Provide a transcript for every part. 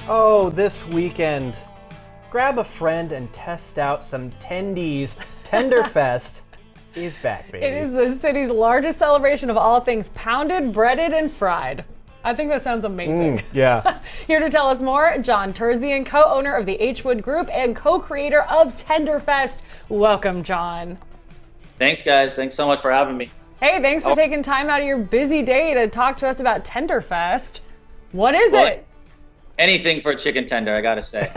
Oh, this weekend, grab a friend and test out some tendies. TenderFest is back, baby. It is the city's largest celebration of all things pounded, breaded, and fried. I think that sounds amazing. Yeah. Here to tell us more, John Terzian, co-owner of the H Wood Group and co-creator of TenderFest. Welcome, John. Thanks, guys. Thanks so much for having me. Hey, thanks for taking time out of your busy day to talk to us about TenderFest. What is it? Anything for a chicken tender, I gotta say.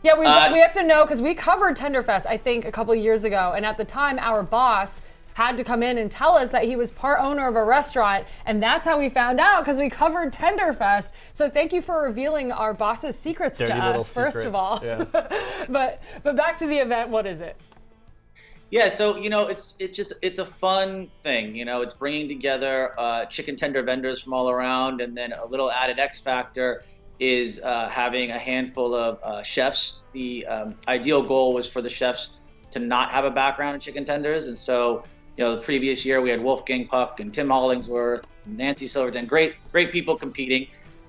Yeah, we have to know, because we covered TenderFest, I think, a couple years ago, and at the time, our boss had to come in and tell us that he was part owner of a restaurant, and that's how we found out, because we covered TenderFest. So thank you for revealing our boss's secrets to us, first of all. Yeah. but back to the event, what is it? Yeah, so it's a fun thing. It's bringing together chicken tender vendors from all around, and then a little added X factor is having a handful of chefs. The ideal goal was for the chefs to not have a background in chicken tenders, and so the previous year we had Wolfgang Puck and Tim Hollingsworth, Nancy Silverton, great people competing,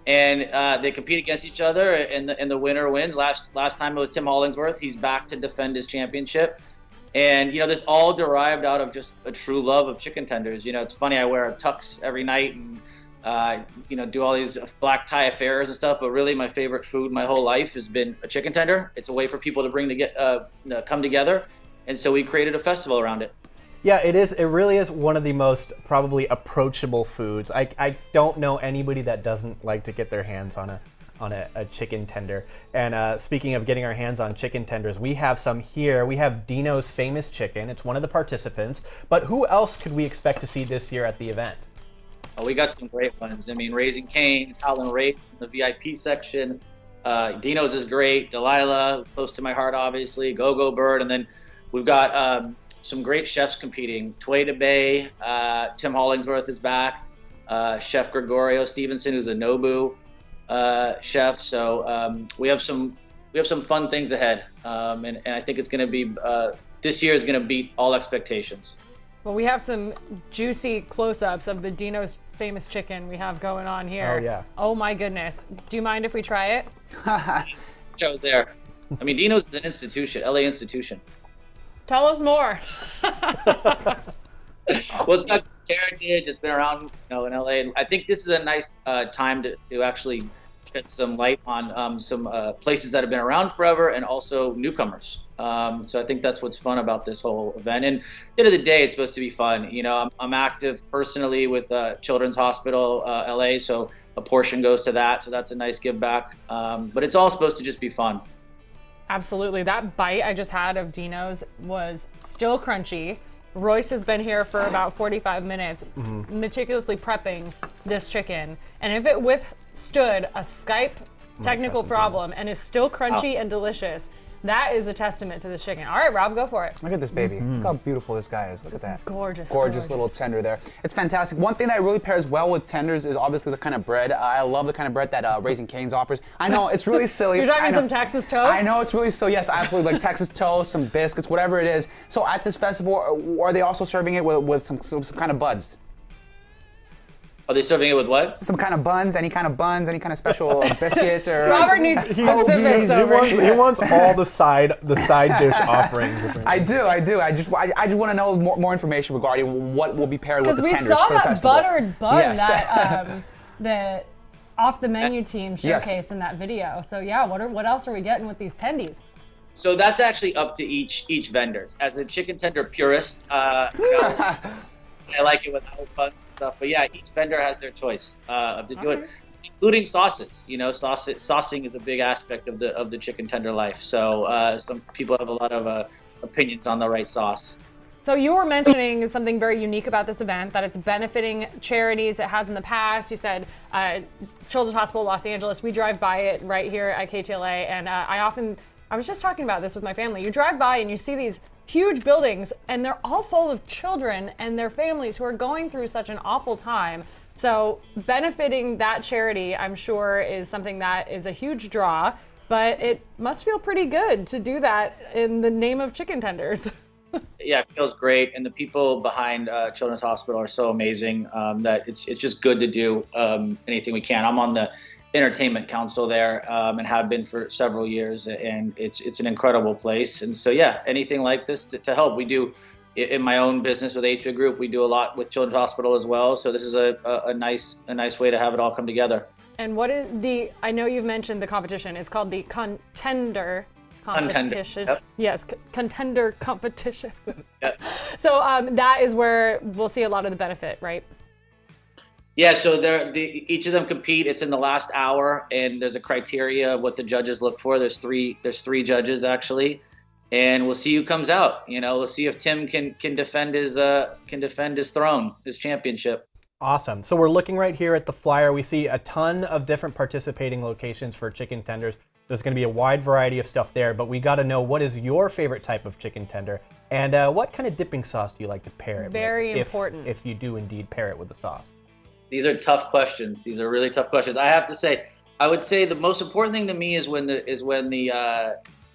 and they compete against each other, and the winner wins. Last time it was Tim Hollingsworth. He's back to defend his championship. And this all derived out of just a true love of chicken tenders. It's funny, I wear a tux every night and do all these black tie affairs and stuff, but really my favorite food my whole life has been a chicken tender. It's a way for people to come together, and so we created a festival around it. Yeah, it is. It really is one of the most probably approachable foods. I don't know anybody that doesn't like to get their hands on a chicken tender. And speaking of getting our hands on chicken tenders, we have some here. We have Dino's Famous Chicken. It's one of the participants. But who else could we expect to see this year at the event? Oh, we got some great ones. I mean, Raising Cane's, Howlin' Rape in the VIP section. Dino's is great. Delilah, close to my heart, obviously. Go-Go Bird. And then we've got some great chefs competing. Tway Bay, Tim Hollingsworth is back. Chef Gregorio Stevenson, who's a Nobu chef. So we have some fun things ahead, and I think it's going to be this year is going to beat all expectations. Well, we have some juicy close-ups of the Dino's Famous Chicken we have going on here. Oh yeah. Oh my goodness. Do you mind if we try it? Show's there. I mean, Dino's is an institution, LA institution. Tell us more. Well, it's got heritage. It's been around, in LA. And I think this is a nice time to actually shed some light on some places that have been around forever, and also newcomers. So I think that's what's fun about this whole event. And at the end of the day, it's supposed to be fun. I'm active personally with Children's Hospital LA, so a portion goes to that. So that's a nice give back. But it's all supposed to just be fun. Absolutely. That bite I just had of Dino's was still crunchy. Royce has been here for about 45 minutes, meticulously prepping this chicken. And if it withstood a Skype technical problem and is still crunchy and delicious, that is a testament to this chicken. All right, Rob, go for it. Look at this baby. Look how beautiful this guy is. Look at that. Gorgeous. Little tender there. It's fantastic. One thing that really pairs well with tenders is obviously the kind of bread. I love the kind of bread that Raising Cane's offers. I know, it's really silly. You're talking some Texas toast? I know, it's really silly. Yes, absolutely. Like Texas toast, some biscuits, whatever it is. So at this festival, are they also serving it with some kind of buds? Are they serving it with what? Some kind of buns, any kind of special biscuits or... Robert needs specifics over here. He wants all the side dish offerings. I do. I just want to know more information regarding what will be paired with the tenders for the festival. Because we saw that buttered bun Yes. that the off the menu team showcased in that video. So yeah, what else are we getting with these tendies? So that's actually up to each vendors. As a chicken tender purist, I like it without bun stuff. But yeah, each vendor has their choice to do it, including sauces. Saucing is a big aspect of the chicken tender life. So some people have a lot of opinions on the right sauce. So you were mentioning something very unique about this event, that it's benefiting charities it has in the past. You said Children's Hospital Los Angeles. We drive by it right here at KTLA, and I was just talking about this with my family. You drive by and you see these huge buildings, and they're all full of children and their families who are going through such an awful time. So benefiting that charity, I'm sure, is something that is a huge draw, but it must feel pretty good to do that in the name of chicken tenders. Yeah, it feels great, and the people behind Children's Hospital are so amazing that it's just good to do anything we can. I'm on the entertainment council there, and have been for several years. And it's an incredible place. And so, yeah, anything like this to help. We do in my own business with Atria Group. We do a lot with Children's Hospital as well. So this is a nice way to have it all come together. And what is I know you've mentioned the competition. It's called the Contender competition. Yep. Yes, Contender competition. Yep. So that is where we'll see a lot of the benefit, right? Yeah, so each of them compete. It's in the last hour, and there's a criteria of what the judges look for. There's three judges actually, and we'll see who comes out. We'll see if Tim can defend his throne, his championship. Awesome. So we're looking right here at the flyer. We see a ton of different participating locations for chicken tenders. There's going to be a wide variety of stuff there, but we got to know, what is your favorite type of chicken tender, and what kind of dipping sauce do you like to pair it Very with? important. If you do indeed pair it with a sauce. These are tough questions. These are really tough questions. I have to say, I would say the most important thing to me is when the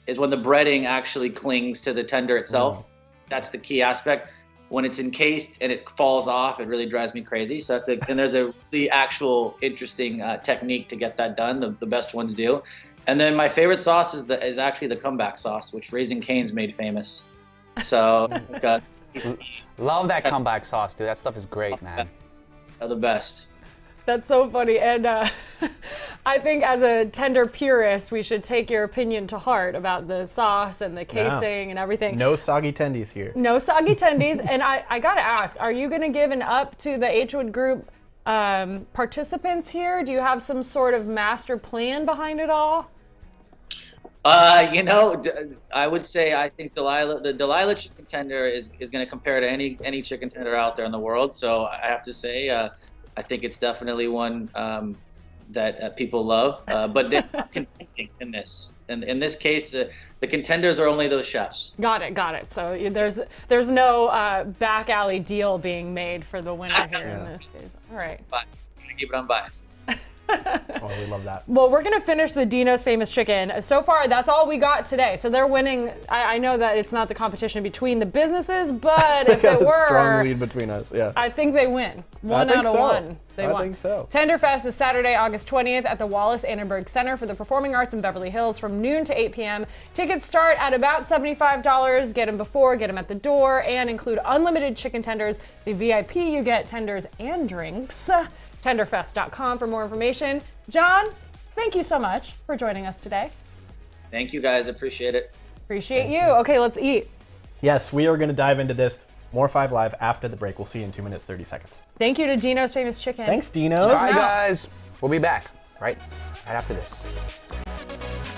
breading actually clings to the tender itself. That's the key aspect. When it's encased and it falls off, it really drives me crazy. So and there's a really actual interesting technique to get that done. The best ones do. And then my favorite sauce is actually the comeback sauce, which Raising Cane's made famous. So love that comeback sauce, dude. That stuff is great, man. Are the best. That's so funny. And I think as a tender purist, we should take your opinion to heart about the sauce and the casing and everything. No soggy tendies here. No soggy tendies. And I got to ask, are you going to give an up to the H-Wood Group participants here? Do you have some sort of master plan behind it all? I would say I think the Delilah chicken tender is going to compare to any chicken tender out there in the world. So I have to say, I think it's definitely one that people love. But they're not contending in this. And in this case, the contenders are only those chefs. Got it. So there's no back alley deal being made for the winner here in this case. All right. But I'm going to keep it unbiased. Oh, we love that. Well, we're going to finish the Dino's Famous Chicken. So far, that's all we got today. So they're winning. I know that it's not the competition between the businesses, but if it were, strong lead between us. Yeah. I think they win. One out of one. They won. I think so. TenderFest is Saturday, August 20th at the Wallace Annenberg Center for the Performing Arts in Beverly Hills from noon to 8 p.m. Tickets start at about $75. Get them before, get them at the door, and include unlimited chicken tenders. The VIP, you get tenders and drinks. TenderFest.com for more information. John, thank you so much for joining us today. Thank you, guys. Appreciate it. Appreciate you. Okay, let's eat. Yes, we are going to dive into this more 5 Live after the break. We'll see you in 2 minutes, 30 seconds. Thank you to Dino's Famous Chicken. Thanks, Dino's. Bye, guys. We'll be back right after this.